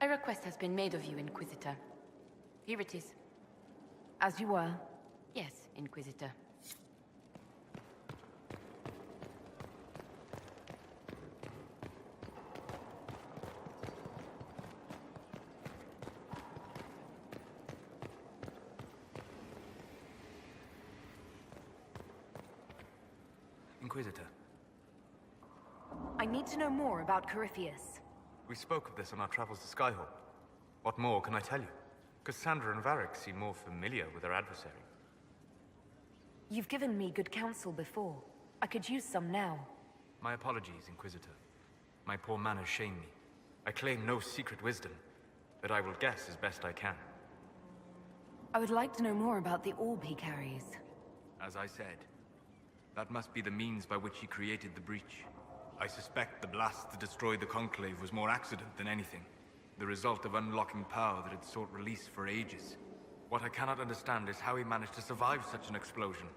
A request has been made of you, Inquisitor. Here it is. As you were. Yes, Inquisitor. Inquisitor. I need to know more about Corypheus. We spoke of this on our travels to Skyhawk. What more can I tell you? Cassandra and Varric seem more familiar with their adversary. You've given me good counsel before. I could use some now. My apologies, Inquisitor. My poor manners shame me. I claim no secret wisdom, but I will guess as best I can. I would like to know more about the orb he carries. As I said, that must be the means by which he created the breach. I suspect the blast to destroy the Conclave was more accident than anything. The result of unlocking power that had sought release for ages. What I cannot understand is how he managed to survive such an explosion.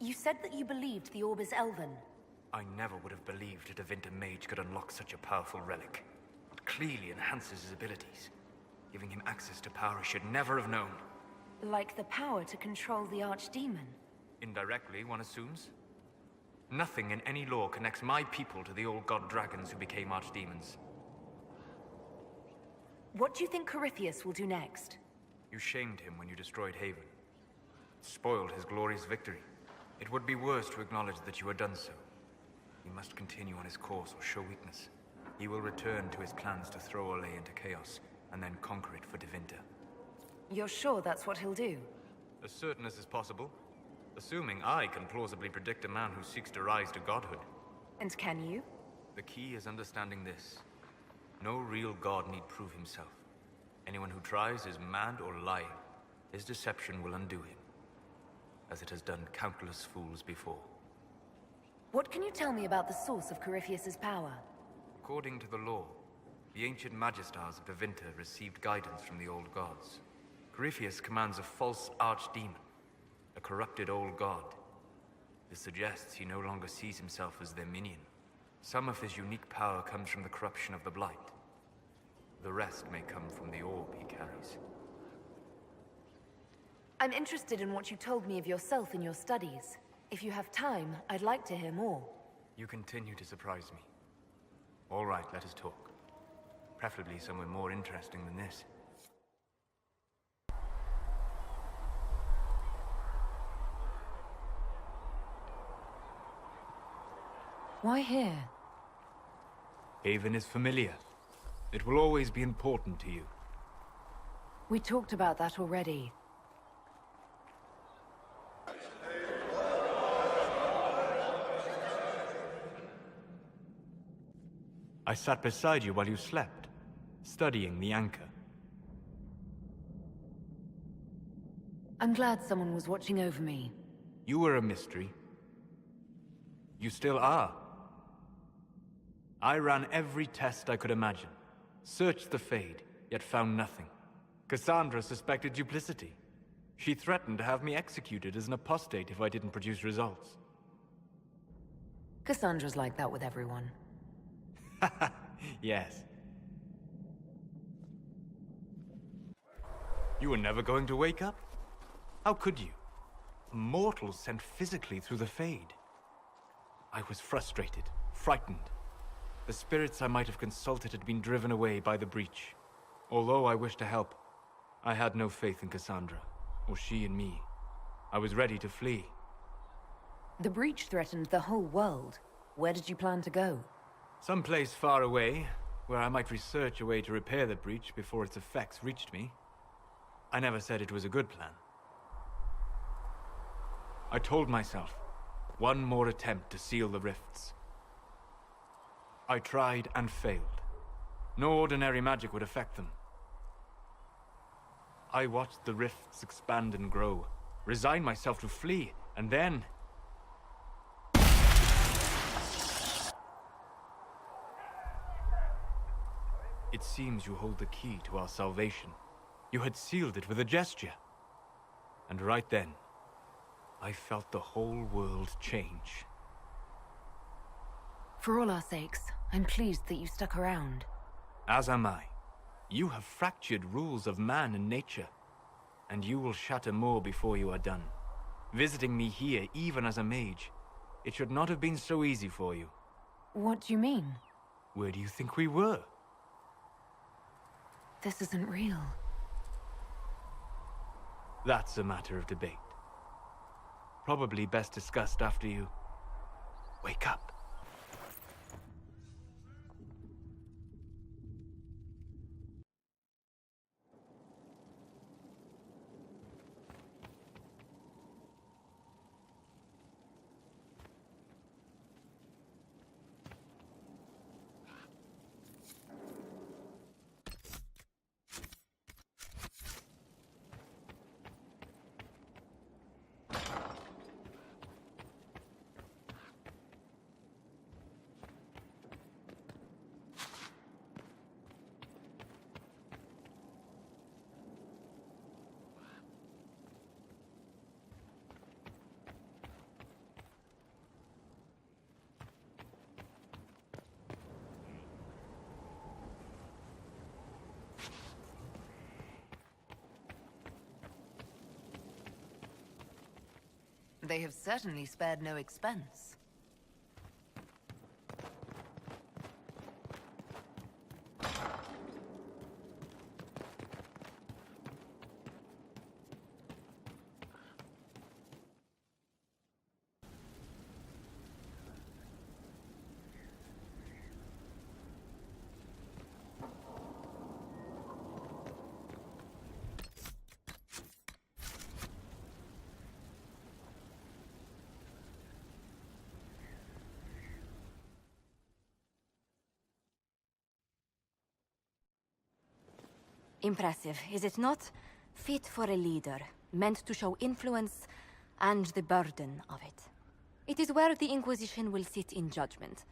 You said that you believed the orb is elven. I never would have believed a Devinter mage could unlock such a powerful relic. It clearly enhances his abilities, giving him access to power he should never have known. Like the power to control the Archdemon. Indirectly, one assumes. Nothing in any law connects my people to the old god dragons who became archdemons. What do you think Corypheus will do next? You shamed him when you destroyed Haven. Spoiled his glorious victory. It would be worse to acknowledge that you had done so. He must continue on his course or show weakness. He will return to his plans to throw Olay into chaos, and then conquer it for Devinter. You're sure that's what he'll do? As certain as is possible. Assuming I can plausibly predict a man who seeks to rise to godhood. And can you? The key is understanding this. No real god need prove himself. Anyone who tries is mad or lying. His deception will undo him, as it has done countless fools before. What can you tell me about the source of Corypheus's power? According to the law, the ancient Magistars of Devinter received guidance from the old gods. Corypheus commands a false archdemon, a corrupted old god. This suggests he no longer sees himself as their minion. Some of his unique power comes from the corruption of the Blight. The rest may come from the orb he carries. I'm interested in what you told me of yourself in your studies. If you have time, I'd like to hear more. You continue to surprise me. All right, let us talk. Preferably somewhere more interesting than this. Why here? Haven is familiar. It will always be important to you. We talked about that already. I sat beside you while you slept, studying the anchor. I'm glad someone was watching over me. You were a mystery. You still are. I ran every test I could imagine. Searched the Fade, yet found nothing. Cassandra suspected duplicity. She threatened to have me executed as an apostate if I didn't produce results. Cassandra's like that with everyone. Yes. You were never going to wake up? How could you? A mortal sent physically through the Fade. I was frustrated, frightened. The spirits I might have consulted had been driven away by the breach. Although I wished to help, I had no faith in Cassandra, or she in me. I was ready to flee. The breach threatened the whole world. Where did you plan to go? Someplace far away, where I might research a way to repair the breach before its effects reached me. I never said it was a good plan. I told myself, one more attempt to seal the rifts. I tried and failed. No ordinary magic would affect them. I watched the rifts expand and grow, resigned myself to flee, and then... It seems you hold the key to our salvation. You had sealed it with a gesture. And right then, I felt the whole world change. For all our sakes, I'm pleased that you stuck around. As am I. You have fractured rules of man and nature, and you will shatter more before you are done. Visiting me here, even as a mage, it should not have been so easy for you. What do you mean? Where do you think we were? This isn't real. That's a matter of debate. Probably best discussed after you wake up. They have certainly spared no expense. Impressive, is it not? Fit for a leader, meant to show influence and the burden of it. It is where the Inquisition will sit in judgment.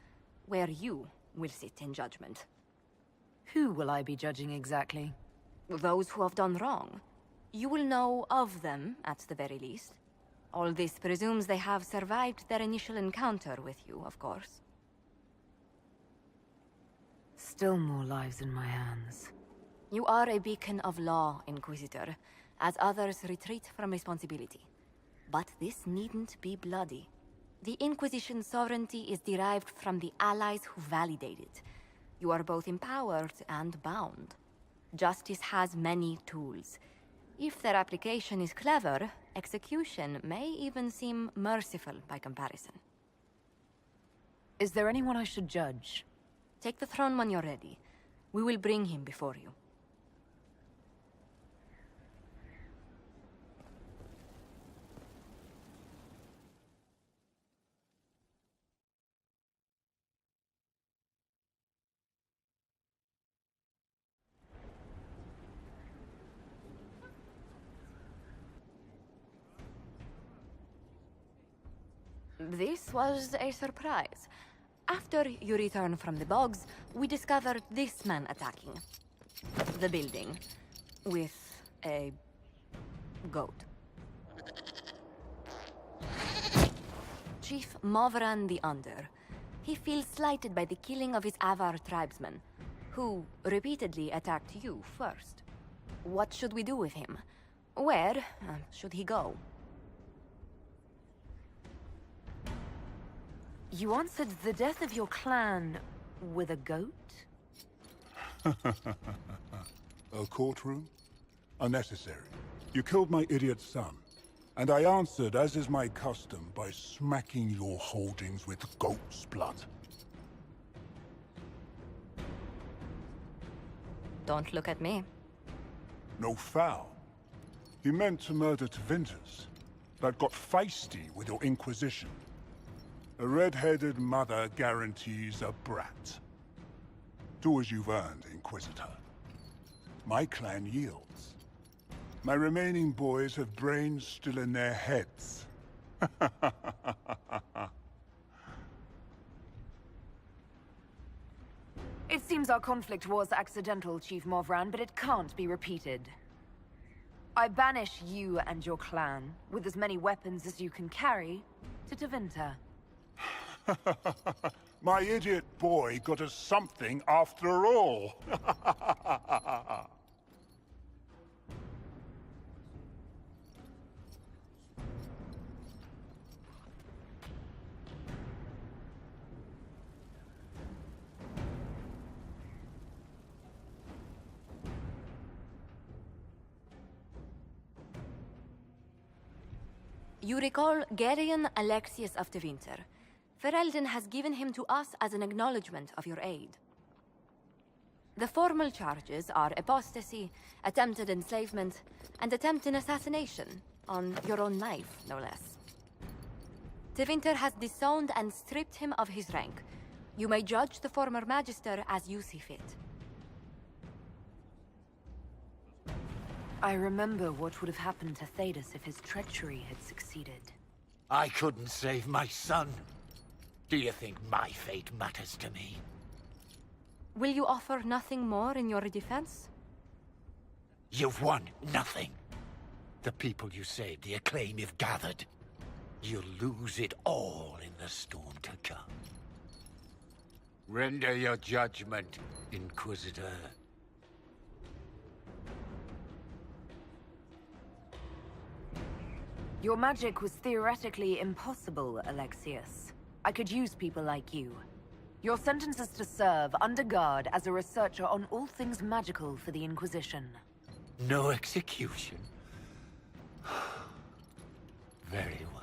Where you will sit in judgment. Who will I be judging exactly? Those who have done wrong. You will know of them, at the very least. All this presumes they have survived their initial encounter with you, of course. Still more lives in my hands. You are a beacon of law, Inquisitor, as others retreat from responsibility. But this needn't be bloody. The Inquisition's sovereignty is derived from the allies who validate it. You are both empowered and bound. Justice has many tools. If their application is clever, execution may even seem merciful by comparison. Is there anyone I should judge? Take the throne when you're ready. We will bring him before you. This was a surprise. After you return from the bogs, we discovered this man attacking the building with a goat. Chief Movran the Under. He feels slighted by the killing of his Avar tribesmen, who repeatedly attacked you first. What should we do with him? Where should he go? You answered the death of your clan with a goat? A courtroom? Unnecessary. You killed my idiot son, and I answered, as is my custom, by smacking your holdings with goat's blood. Don't look at me. No foul. You meant to murder Tevinters, but got feisty with your Inquisition. A red-headed mother guarantees a brat. Do as you've earned, Inquisitor. My clan yields. My remaining boys have brains still in their heads. It seems our conflict was accidental, Chief Movran, but it can't be repeated. I banish you and your clan, with as many weapons as you can carry, to Tevinter. My idiot boy got us something after all. You recall Gerion Alexius of the Winter. Ferelden has given him to us as an acknowledgement of your aid. The formal charges are apostasy, attempted enslavement, and attempted assassination, on your own life, no less. De Winter has disowned and stripped him of his rank. You may judge the former Magister as you see fit. I remember what would have happened to Thedas if his treachery had succeeded. I couldn't save my son. Do you think my fate matters to me? Will you offer nothing more in your defense? You've won nothing. The people you saved, the acclaim you've gathered. You'll lose it all in the storm to come. Render your judgment, Inquisitor. Your magic was theoretically impossible, Alexius. I could use people like you. Your sentence is to serve under guard as a researcher on all things magical for the Inquisition. No execution. Very well.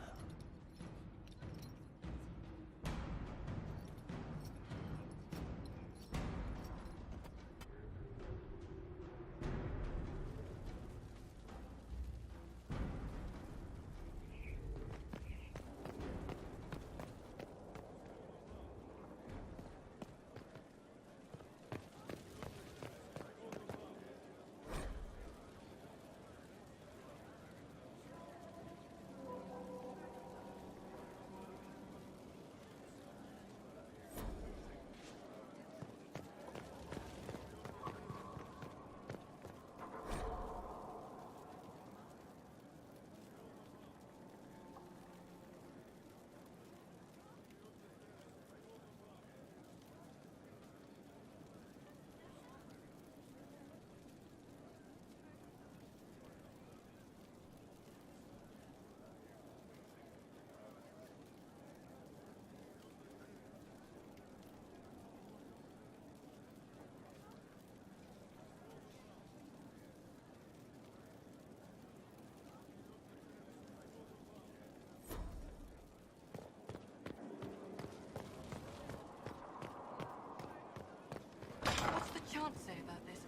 What's the chant say about this?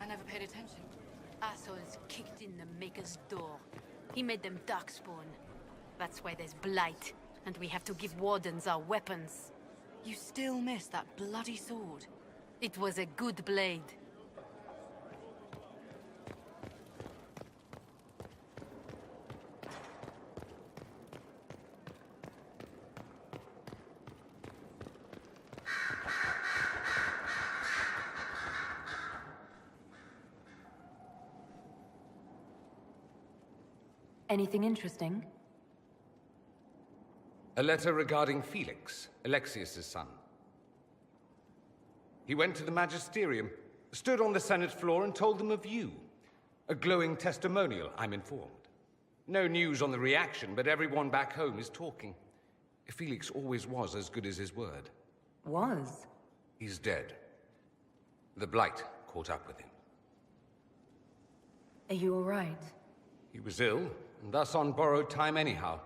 I never paid attention. Assholes kicked in the Maker's door. He made them darkspawn. That's why there's blight, and we have to give wardens our weapons. You still miss that bloody sword. It was a good blade. Anything interesting? A letter regarding Felix, Alexius's son. He went to the Magisterium, stood on the Senate floor and told them of you. A glowing testimonial, I'm informed. No news on the reaction, but everyone back home is talking. Felix always was as good as his word. Was? He's dead. The Blight caught up with him. Are you all right? He was ill, and thus on borrowed time anyhow.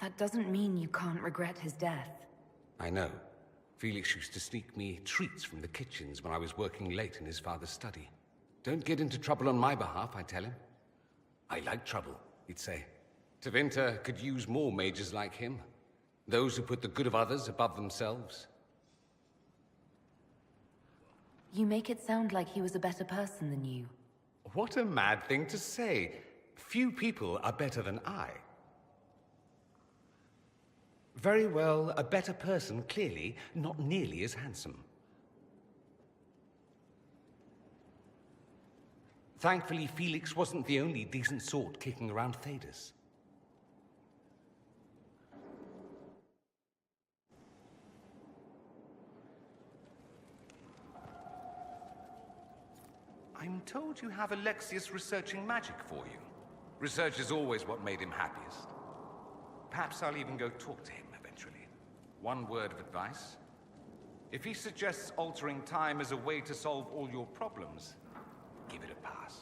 That doesn't mean you can't regret his death. I know. Felix used to sneak me treats from the kitchens when I was working late in his father's study. Don't get into trouble on my behalf, I tell him. I like trouble, he'd say. Tevinter could use more mages like him. Those who put the good of others above themselves. You make it sound like he was a better person than you. What a mad thing to say. Few people are better than I. Very well, a better person, clearly, not nearly as handsome. Thankfully, Felix wasn't the only decent sort kicking around Thedas. I'm told you have Alexius researching magic for you. Research is always what made him happiest. Perhaps I'll even go talk to him eventually. One word of advice. If he suggests altering time as a way to solve all your problems, give it a pass.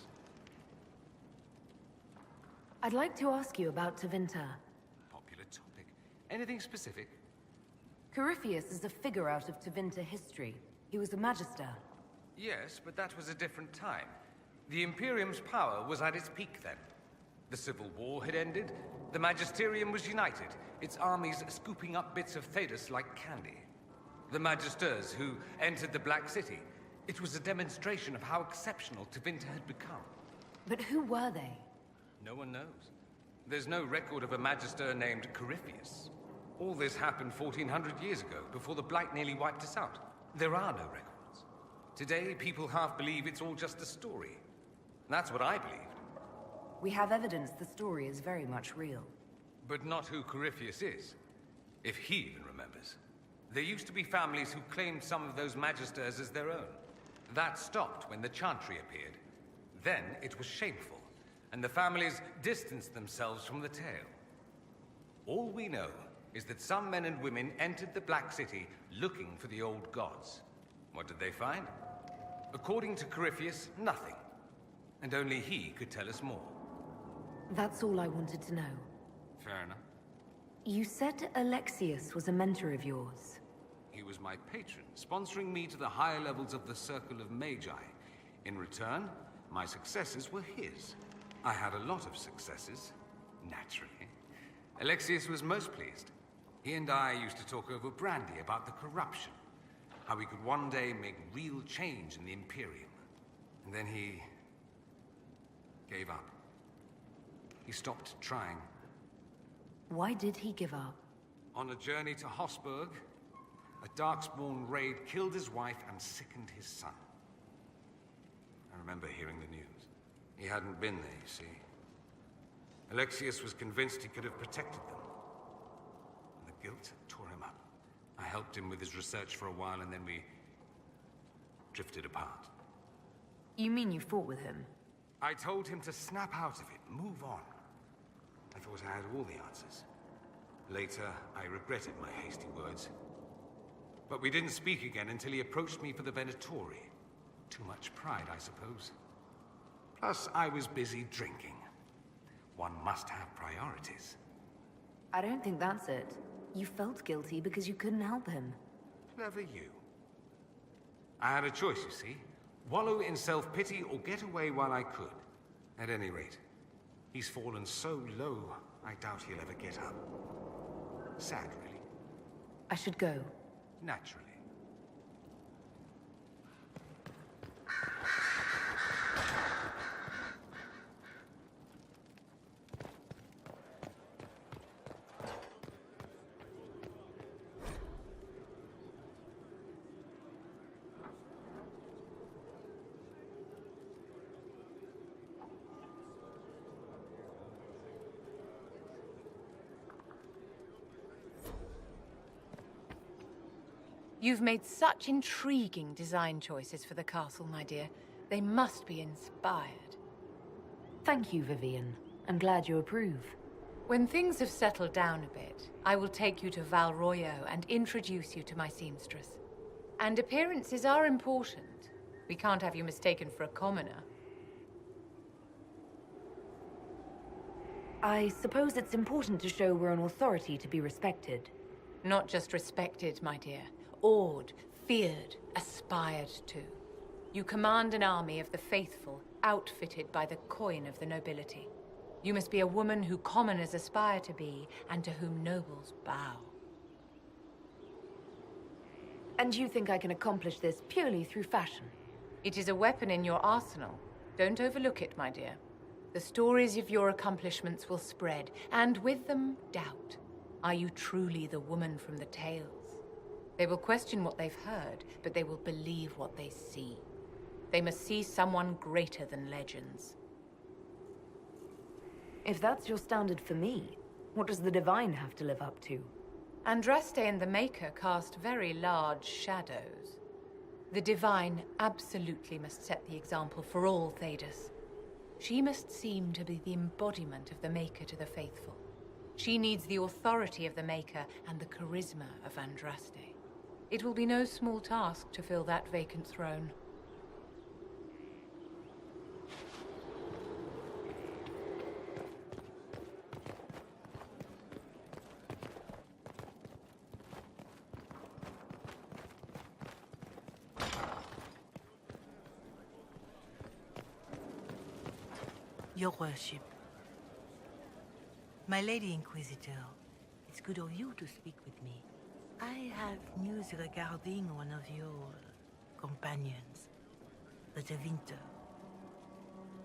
I'd like to ask you about Tevinter. Popular topic. Anything specific? Corypheus is a figure out of Tevinter history. He was a magister. Yes, but that was a different time. The Imperium's power was at its peak then. The Civil War had ended, the Magisterium was united, its armies scooping up bits of Thedas like candy. The Magisters who entered the Black City, it was a demonstration of how exceptional Tevinter had become. But who were they? No one knows. There's no record of a Magister named Corypheus. All this happened 1400 years ago, before the Blight nearly wiped us out. There are no records. Today, people half believe it's all just a story. That's what I believed. We have evidence the story is very much real. But not who Corypheus is, if he even remembers. There used to be families who claimed some of those Magisters as their own. That stopped when the Chantry appeared. Then it was shameful, and the families distanced themselves from the tale. All we know is that some men and women entered the Black City looking for the old gods. What did they find? According to Corypheus, nothing. And only he could tell us more. That's all I wanted to know. Fair enough. You said Alexius was a mentor of yours. He was my patron, sponsoring me to the higher levels of the Circle of Magi. In return, my successes were his. I had a lot of successes, naturally. Alexius was most pleased. He and I used to talk over brandy about the corruption, how we could one day make real change in the Imperium. And then he gave up. He stopped trying. Why did he give up? On a journey to Hossberg, a Darkspawn raid killed his wife and sickened his son. I remember hearing the news. He hadn't been there, you see. Alexius was convinced he could have protected them. And the guilt tore him up. I helped him with his research for a while, and then we drifted apart. You mean you fought with him? I told him to snap out of it, move on. I thought I had all the answers. Later, I regretted my hasty words. But we didn't speak again until he approached me for the Venatori. Too much pride, I suppose. Plus, I was busy drinking. One must have priorities. I don't think that's it. You felt guilty because you couldn't help him. Clever you. I had a choice, you see. Wallow in self-pity or get away while I could. At any rate, he's fallen so low, I doubt he'll ever get up. Sad, really. I should go. Naturally. You've made such intriguing design choices for the castle, my dear. They must be inspired. Thank you, Vivian. I'm glad you approve. When things have settled down a bit, I will take you to Val Royo and introduce you to my seamstress. And appearances are important. We can't have you mistaken for a commoner. I suppose it's important to show we're an authority to be respected. Not just respected, my dear. Awed, feared, aspired to. You command an army of the faithful, outfitted by the coin of the nobility. You must be a woman who commoners aspire to be, and to whom nobles bow. And you think I can accomplish this purely through fashion? It is a weapon in your arsenal. Don't overlook it, my dear. The stories of your accomplishments will spread, and with them, doubt. Are you truly the woman from the tales? They will question what they've heard, but they will believe what they see. They must see someone greater than legends. If that's your standard for me, what does the Divine have to live up to? Andraste and the Maker cast very large shadows. The Divine absolutely must set the example for all Thedas. She must seem to be the embodiment of the Maker to the faithful. She needs the authority of the Maker and the charisma of Andraste. It will be no small task to fill that vacant throne. Your Worship. My Lady Inquisitor, it's good of you to speak with me. I have news regarding one of your companions, the Tevinter.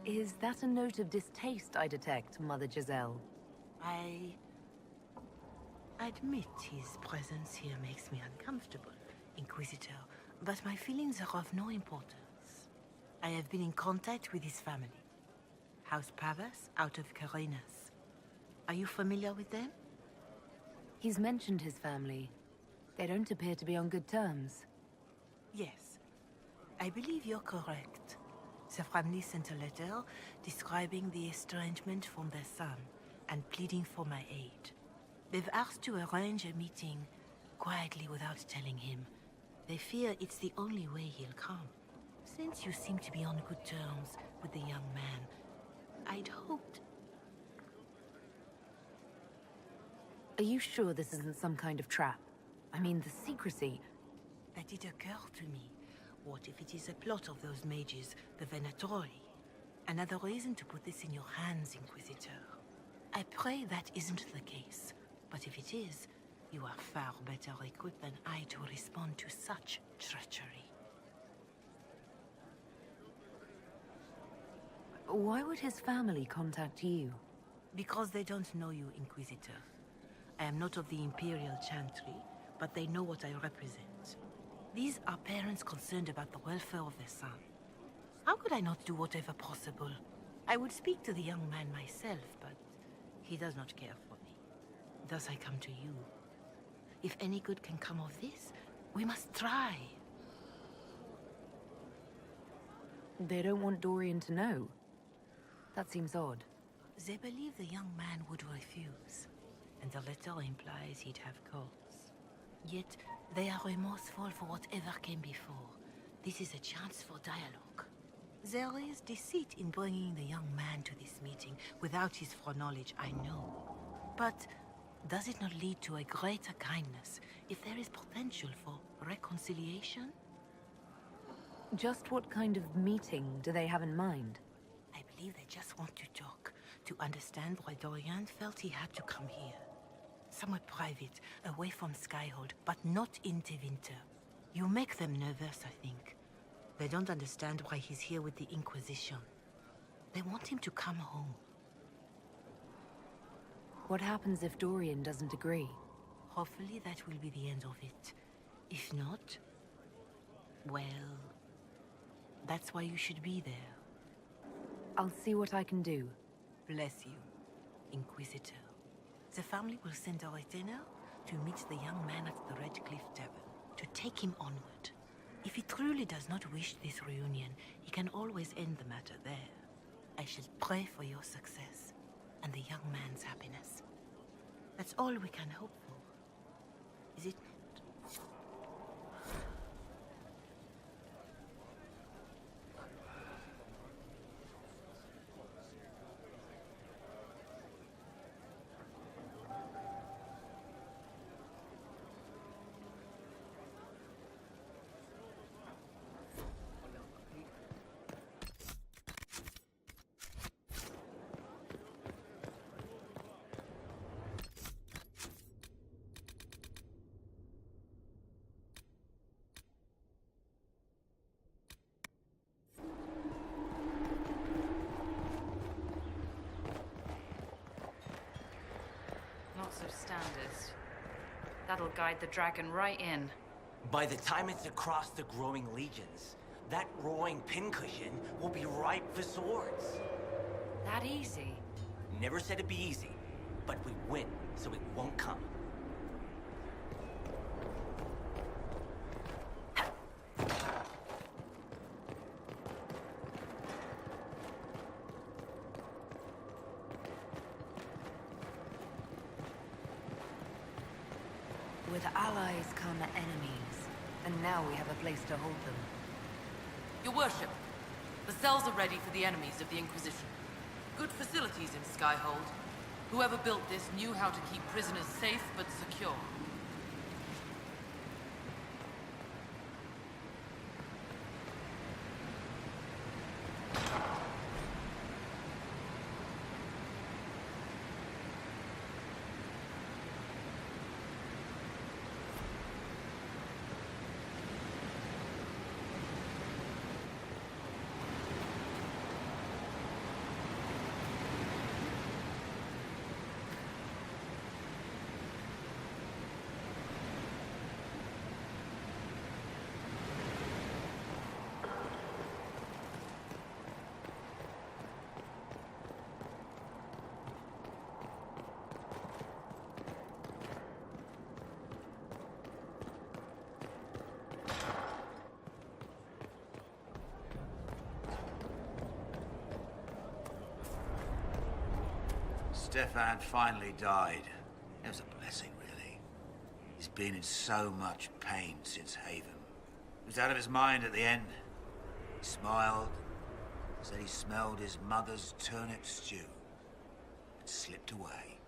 Is that a note of distaste I detect, Mother Giselle? I admit his presence here makes me uncomfortable, Inquisitor, but my feelings are of no importance. I have been in contact with his family. House Pavas, out of Carenas. Are you familiar with them? He's mentioned his family. They don't appear to be on good terms. Yes. I believe you're correct. The family sent a letter describing the estrangement from their son and pleading for my aid. They've asked to arrange a meeting quietly without telling him. They fear it's the only way he'll come. Since you seem to be on good terms with the young man, I'd hoped... Are you sure this isn't some kind of trap? I mean, the secrecy... That did occur to me. What if it is a plot of those mages, the Venatori? Another reason to put this in your hands, Inquisitor. I pray that isn't the case. But if it is, you are far better equipped than I to respond to such treachery. Why would his family contact you? Because they don't know you, Inquisitor. I am not of the Imperial Chantry, but they know what I represent. These are parents concerned about the welfare of their son. How could I not do whatever possible? I would speak to the young man myself, but he does not care for me. Thus I come to you. If any good can come of this, we must try. They don't want Dorian to know. That seems odd. They believe the young man would refuse, and the letter implies he'd have cause. Yet, they are remorseful for whatever came before. This is a chance for dialogue. There is deceit in bringing the young man to this meeting without his foreknowledge, I know. But does it not lead to a greater kindness if there is potential for reconciliation? Just what kind of meeting do they have in mind? I believe they just want to talk, to understand why Dorian felt he had to come here. Somewhere private, away from Skyhold, but not in Tevinter. You make them nervous, I think. They don't understand why he's here with the Inquisition. They want him to come home. What happens if Dorian doesn't agree? Hopefully that will be the end of it. If not, well, that's why you should be there. I'll see what I can do. Bless you, Inquisitor. The family will send a retainer to meet the young man at the Red Cliff Tavern, to take him onward. If he truly does not wish this reunion, he can always end the matter there. I shall pray for your success, and the young man's happiness. That's all we can hope for, is it not? Lots of standards. That'll guide the dragon right in. By the time it's across the growing legions, that roaring pincushion will be ripe for swords. That easy? Never said it'd be easy, but we win, so it won't come. allies come enemies, and now we have a place to hold them. Your worship, the cells are ready for the enemies of the Inquisition. Good facilities in Skyhold. Whoever built this knew how to keep prisoners safe but secure. Stefan finally died. It was a blessing, really. He's been in so much pain since Haven. He was out of his mind at the end. He smiled, said he smelled his mother's turnip stew, and slipped away.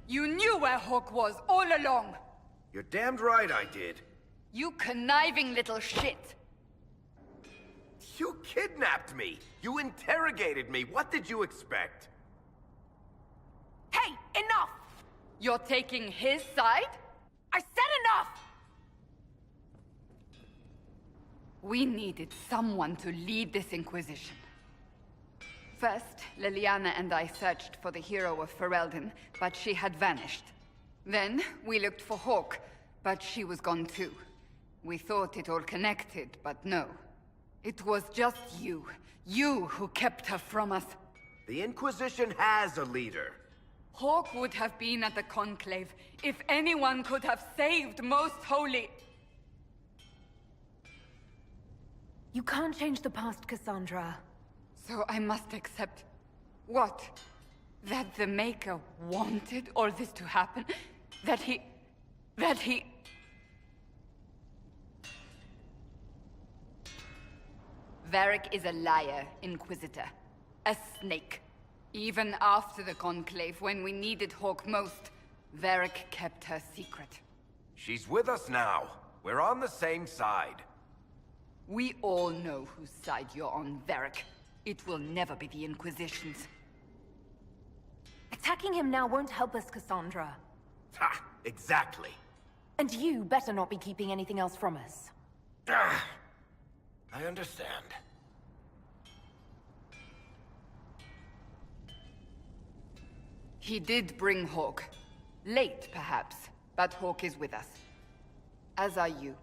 You knew where Hawk was all along! You're damned right I did. You conniving little shit! You kidnapped me! You interrogated me! What did you expect? Hey, enough! You're taking his side? I said enough! We needed someone to lead this Inquisition. First, Liliana and I searched for the hero of Ferelden, but she had vanished. Then, we looked for Hawk, but she was gone too. We thought it all connected, but no. It was just you. You who kept her from us. The Inquisition has a leader. Hawk would have been at the Conclave if anyone could have saved Most Holy. You can't change the past, Cassandra. So I must accept... what? That the Maker wanted all this to happen? That he... Varric is a liar, Inquisitor. A snake. Even after the Conclave, when we needed Hawk most, Varric kept her secret. She's with us now. We're on the same side. We all know whose side you're on, Varric. It will never be the Inquisition's. Attacking him now won't help us, Cassandra. Ha! Exactly. And you better not be keeping anything else from us. I understand. He did bring Hawk. Late, perhaps, but Hawk is with us. As are you.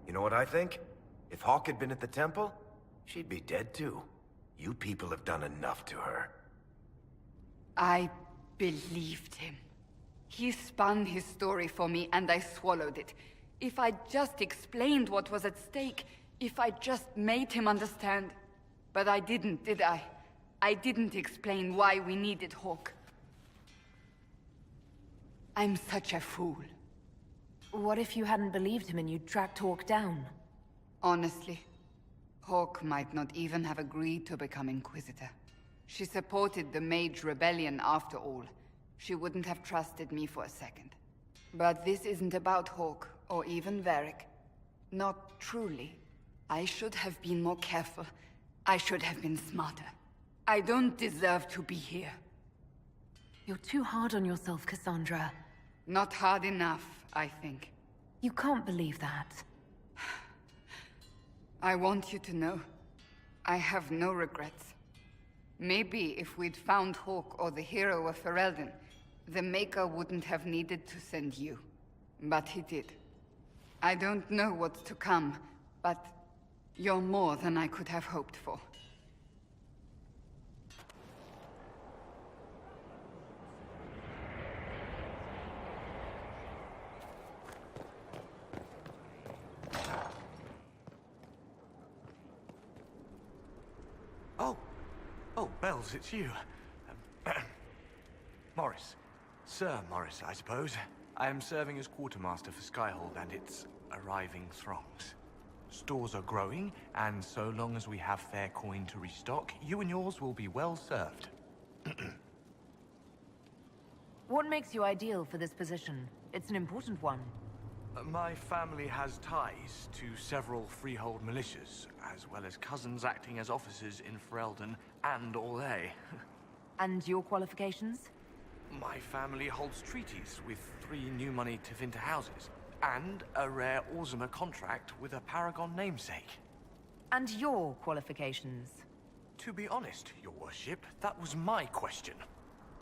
You know what I think? If Hawk had been at the temple, she'd be dead too. You people have done enough to her. I believed him. He spun his story for me, and I swallowed it. If I just explained what was at stake, if I just made him understand. But I didn't, did I? I didn't explain why we needed Hawk. I'm such a fool. What if you hadn't believed him and you'd tracked Hawk down? Honestly, Hawk might not even have agreed to become Inquisitor. She supported the Mage Rebellion after all. She wouldn't have trusted me for a second. But this isn't about Hawk, or even Varric. Not truly. I should have been more careful. I should have been smarter. I don't deserve to be here. You're too hard on yourself, Cassandra. Not hard enough, I think. You can't believe that. I want you to know, I have no regrets. Maybe if we'd found Hawk or the hero of Ferelden, the Maker wouldn't have needed to send you. But he did. I don't know what's to come, but you're more than I could have hoped for. Oh, Bells, it's you. Morris. Sir Morris, I suppose. I am serving as quartermaster for Skyhold and its arriving throngs. Stores are growing, and so long as we have fair coin to restock, you and yours will be well served. What makes you ideal for this position? It's an important one. My family has ties to several freehold militias, as well as cousins acting as officers in Ferelden and Orlais. And your qualifications? My family holds treaties with 3 new money Tevinter houses, and a rare Orzuma contract with a Paragon namesake. And your qualifications? To be honest, your worship, that was my question.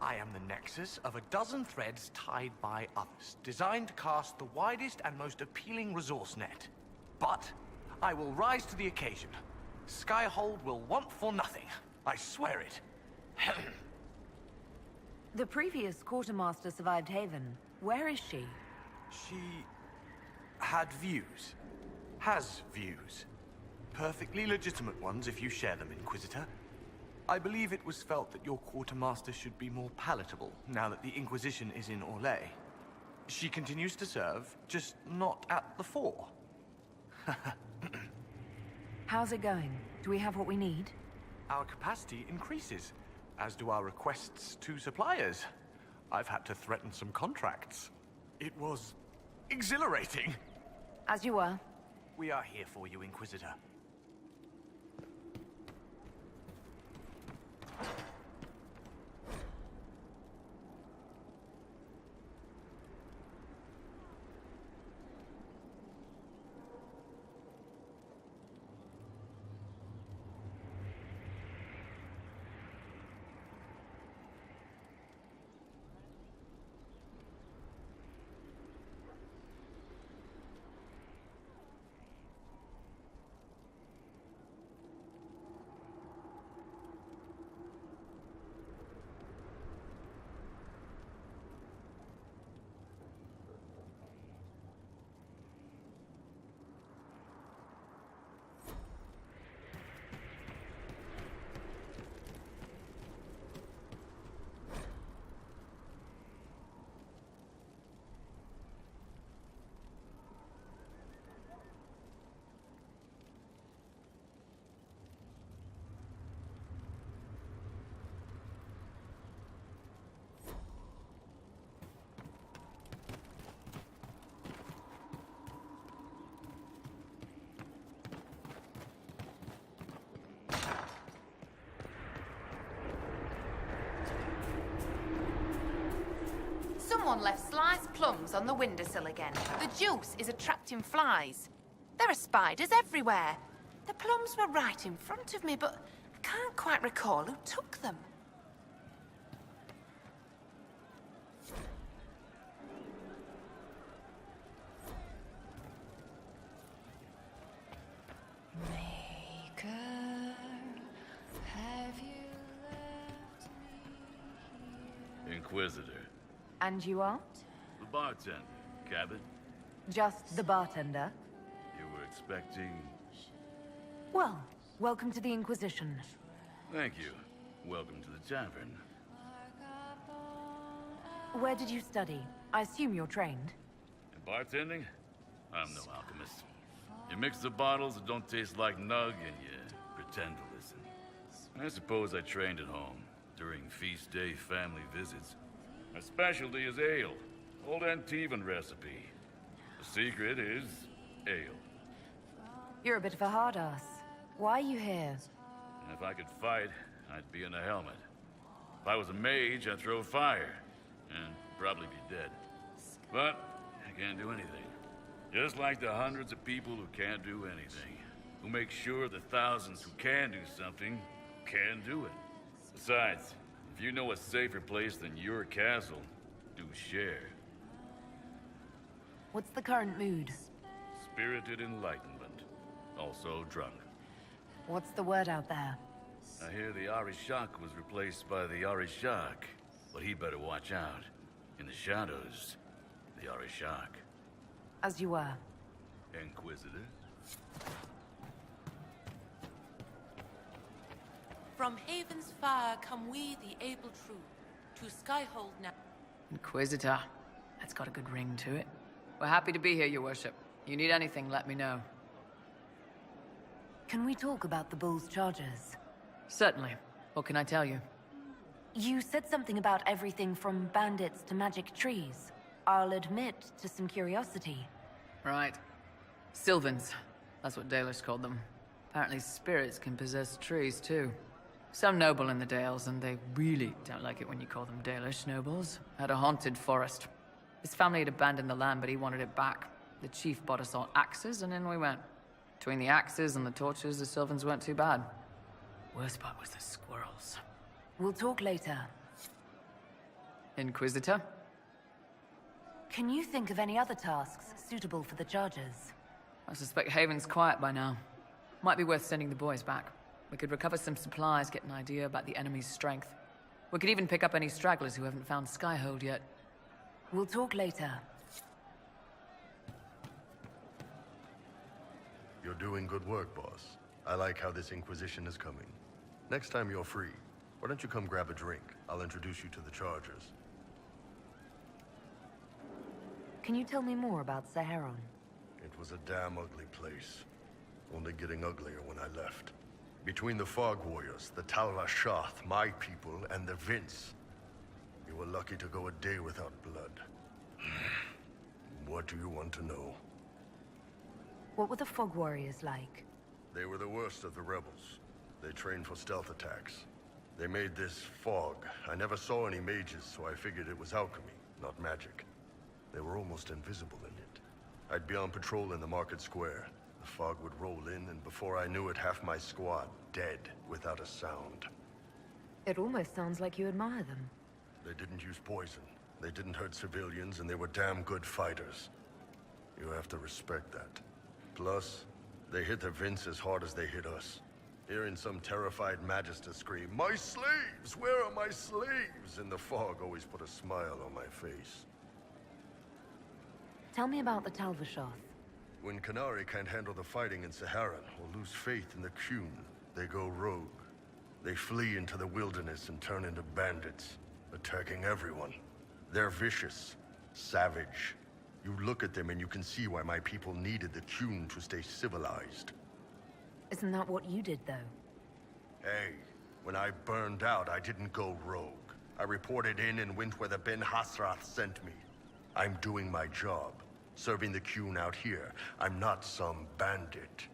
I am the nexus of a dozen threads tied by others, designed to cast the widest and most appealing resource net. But I will rise to the occasion. Skyhold will want for nothing. I swear it. The previous quartermaster survived Haven. Where is she? She had views. Has views. Perfectly legitimate ones if you share them, Inquisitor. I believe it was felt that your quartermaster should be more palatable now that the Inquisition is in Orlais. She continues to serve, just not at the fore. How's it going? Do we have what we need? Our capacity increases, as do our requests to suppliers. I've had to threaten some contracts. It was exhilarating. As you were. We are here for you, Inquisitor. Someone left sliced plums on the windowsill again. The juice is attracting flies. There are spiders everywhere. The plums were right in front of me, but I can't quite recall who took them. Inquisitor. And you are? The bartender. Cabot? Just the bartender? You were expecting... Well, welcome to the Inquisition. Thank you. Welcome to the tavern. Where did you study? I assume you're trained. In bartending? I'm no alchemist. You mix the bottles that don't taste like nug and you pretend to listen. I suppose I trained at home, during feast day family visits. My specialty is ale. Old Antivan recipe. The secret is ale. You're a bit of a hard ass. Why are you here? And if I could fight, I'd be in a helmet. If I was a mage, I'd throw fire. And probably be dead. But I can't do anything. Just like the hundreds of people who can't do anything. Who make sure the thousands who can do something can do it. Besides, if you know a safer place than your castle, do share. What's the current mood? Spirited enlightenment. Also drunk. What's the word out there? I hear the Arishak was replaced by the Arishak, but he better watch out. In the shadows, the Arishak. As you were. Inquisitor? From Haven's fire come we, the able true, to Skyhold now. Inquisitor. That's got a good ring to it. We're happy to be here, your worship. You need anything, let me know. Can we talk about the Bull's charges? Certainly. What can I tell you? You said something about everything from bandits to magic trees. I'll admit to some curiosity. Right. Sylvans. That's what Dalish called them. Apparently spirits can possess trees, too. Some noble in the Dales, and they really don't like it when you call them Dalish nobles, had a haunted forest. His family had abandoned the land, but he wanted it back. The chief bought us all axes, and in we went. Between the axes and the torches, the Sylvans weren't too bad. Worst part was the squirrels. We'll talk later. Inquisitor? Can you think of any other tasks suitable for the charges? I suspect Haven's quiet by now. Might be worth sending the boys back. We could recover some supplies, get an idea about the enemy's strength. We could even pick up any stragglers who haven't found Skyhold yet. We'll talk later. You're doing good work, boss. I like how this Inquisition is coming. Next time you're free, why don't you come grab a drink? I'll introduce you to the Chargers. Can you tell me more about Saharon? It was a damn ugly place. Only getting uglier when I left. Between the Fog Warriors, the Tal Rashath, my people, and the Vince. You were lucky to go a day without blood. What do you want to know? What were the Fog Warriors like? They were the worst of the rebels. They trained for stealth attacks. They made this fog. I never saw any mages, so I figured it was alchemy, not magic. They were almost invisible in it. I'd be on patrol in the market square. The fog would roll in, and before I knew it, half my squad dead without a sound. It almost sounds like you admire them. They didn't use poison. They didn't hurt civilians, and they were damn good fighters. You have to respect that. Plus, they hit the Vince as hard as they hit us. Hearing some terrified Magister scream, "My slaves! Where are my slaves?" in the fog always put a smile on my face. Tell me about the Tal Rashath. When Qunari can't handle the fighting in Saharan or lose faith in the Qun, they go rogue. They flee into the wilderness and turn into bandits, attacking everyone. They're vicious, savage. You look at them and you can see why my people needed the Qun to stay civilized. Isn't that what you did, though? Hey, when I burned out, I didn't go rogue. I reported in and went where the Ben Hasrath sent me. I'm doing my job, serving the Qun out here. I'm not some bandit.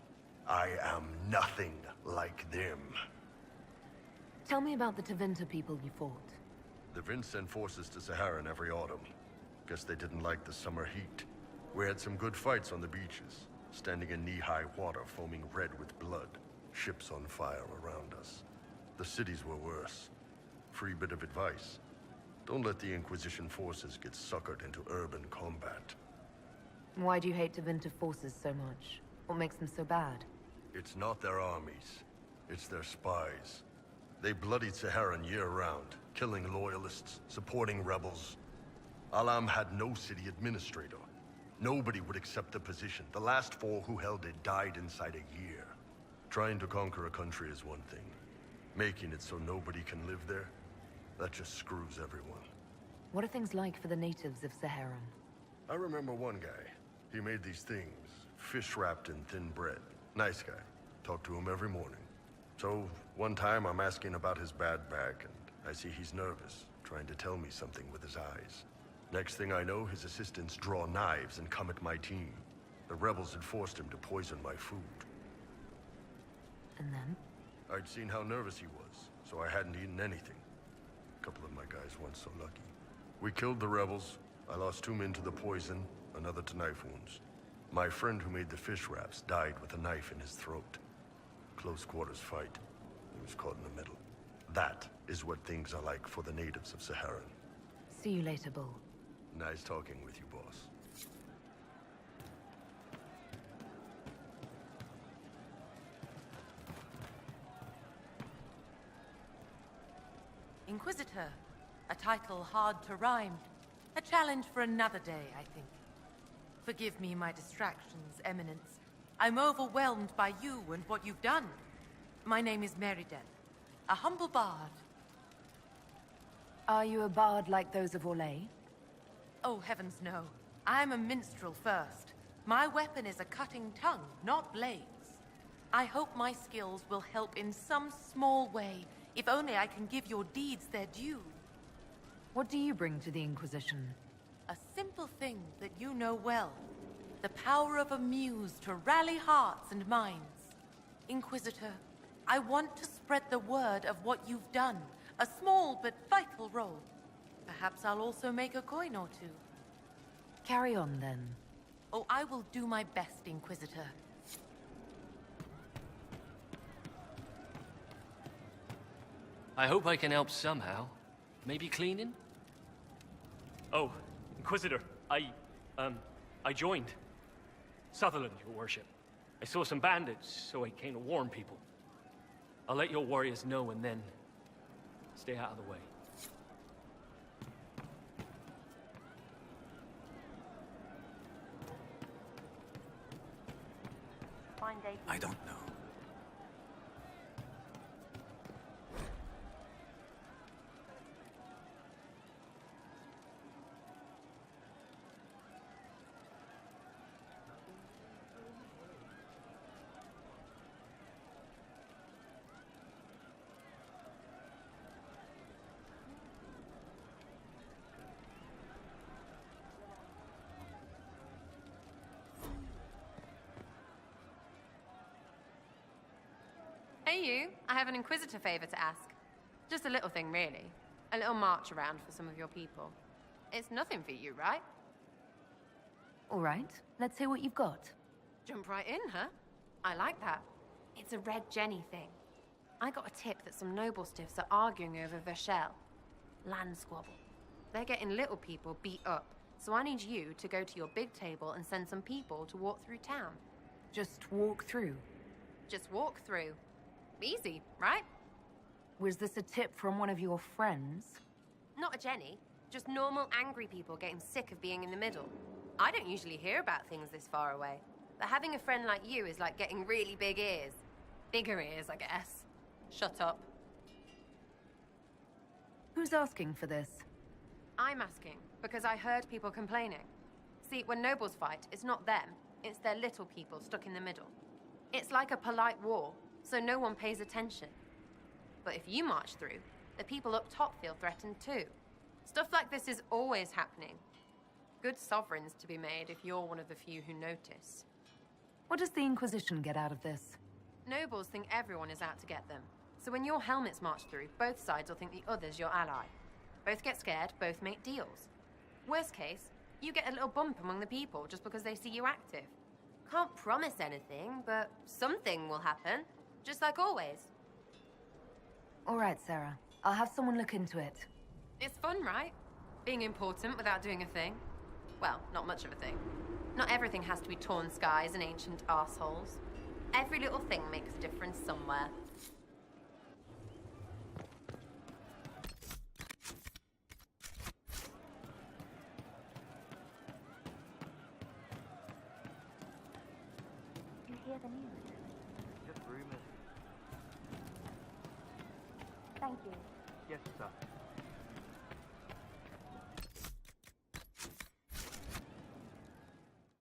I am nothing like them. Tell me about the Tevinter people you fought. The Vince sent forces to Saharan every autumn. Guess they didn't like the summer heat. We had some good fights on the beaches, standing in knee-high water foaming red with blood, ships on fire around us. The cities were worse. Free bit of advice. Don't let the Inquisition forces get suckered into urban combat. Why do you hate Tevinter forces so much? What makes them so bad? It's not their armies. It's their spies. They bloodied Saharan year-round, killing loyalists, supporting rebels. Alam had no city administrator. Nobody would accept the position. The last 4 who held it died inside a year. Trying to conquer a country is one thing. Making it so nobody can live there, that just screws everyone. What are things like for the natives of Saharan? I remember one guy. He made these things, fish wrapped in thin bread. Nice guy. Talked to him every morning. So, one time I'm asking about his bad back, and I see he's nervous, trying to tell me something with his eyes. Next thing I know, his assistants draw knives and come at my team. The rebels had forced him to poison my food. And then? I'd seen how nervous he was, so I hadn't eaten anything. A couple of my guys weren't so lucky. We killed the rebels. I lost 2 men to the poison, another to knife wounds. My friend who made the fish wraps died with a knife in his throat. Close quarters fight. He was caught in the middle. That is what things are like for the natives of Saharan. See you later, Bull. Nice talking with you, boss. Inquisitor. A title hard to rhyme. A challenge for another day, I think. Forgive me my distractions, Eminence. I'm overwhelmed by you and what you've done. My name is Meriden, a humble bard. Are you a bard like those of Orlais? Oh, heavens no. I'm a minstrel first. My weapon is a cutting tongue, not blades. I hope my skills will help in some small way, if only I can give your deeds their due. What do you bring to the Inquisition? A simple thing that you know well. The power of a muse to rally hearts and minds. Inquisitor, I want to spread the word of what you've done. A small but vital role. Perhaps I'll also make a coin or two. Carry on, then. Oh, I will do my best, Inquisitor. I hope I can help somehow. Maybe cleaning? Oh, Inquisitor, I joined. Sutherland, your worship. I saw some bandits, so I came to warn people. I'll let your warriors know and then stay out of the way. I don't know. Hey you, I have an Inquisitor favor to ask. Just a little thing, really. A little march around for some of your people. It's nothing for you, right? All right, let's hear what you've got. Jump right in, huh? I like that. It's a Red Jenny thing. I got a tip that some noble stiffs are arguing over Vershel. Land squabble. They're getting little people beat up, so I need you to go to your big table and send some people to walk through town. Just walk through? Just walk through. Easy, right? Was this a tip from one of your friends? Not a Jenny. Just normal angry people getting sick of being in the middle. I don't usually hear about things this far away. But having a friend like you is like getting really big ears. Bigger ears, I guess. Shut up. Who's asking for this? I'm asking, because I heard people complaining. See, when nobles fight, it's not them. It's their little people stuck in the middle. It's like a polite war, so no one pays attention. But if you march through, the people up top feel threatened too. Stuff like this is always happening. Good sovereigns to be made if you're one of the few who notice. What does the Inquisition get out of this? Nobles think everyone is out to get them. So when your helmets march through, both sides will think the other's your ally. Both get scared, both make deals. Worst case, you get a little bump among the people just because they see you active. Can't promise anything, but something will happen. Just like always. All right, Sarah. I'll have someone look into it. It's fun, right? Being important without doing a thing. Well, not much of a thing. Not everything has to be torn skies and ancient arseholes. Every little thing makes a difference somewhere. You hear the news? Just rumors. Thank you. Yes, sir.